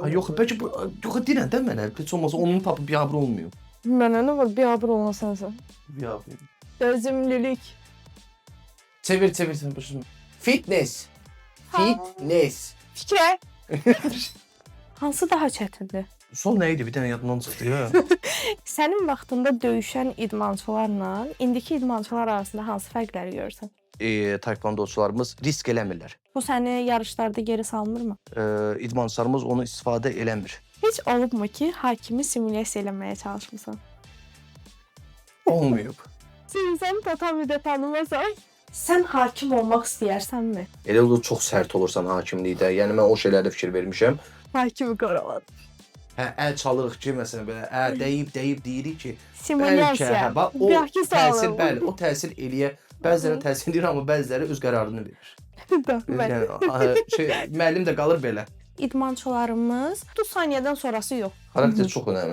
Ha yox, bəlkə bu yox deyirəm də mənə, heç olmasa onun tapıb biabır olmuyor. Mənə nə var, biabır olmasan sən. Biabır. Dözümlülük. Çevir sən başını. Fitness. Fitness. Fikrə. Hansı daha çətindir? Sol nə idi? Bir dənə yadımdan çıxdı ya. Sənin vaxtında döyüşən idmançılarla indiki idmançılar arasında hansı fərqləri görürsən? Taekvondoçularımız risk eləmirlər. Bu səni yarışlarda geri salmırmı? İdmançılarımız onu istifadə eləmir. Heç olubmu ki, hakimi simulyasiya eləməyə çalışmısan? Olmayıb. Sən tatamidə tanımasan, sən hakim olmaq istəyirsənmi? Elə olur çox sərt olursan hakimlikdə. Yəni mən o şeylərdə fikir vermişəm. Hakimi qorumaq. Hə, əl çalırıq ki, məsələn belə, deyib deyirik ki, Simulyasiya. bax o Bəlkə təsir, sağlam. bəli, o təsir eləyə. Bəziləri təsir edir, amma bəziləri öz qərarını verir. Yəni müəllim də qalır belə. İdmançılarımız 30 saniyədən sonrası yox. Xarakter çox önəmlidir.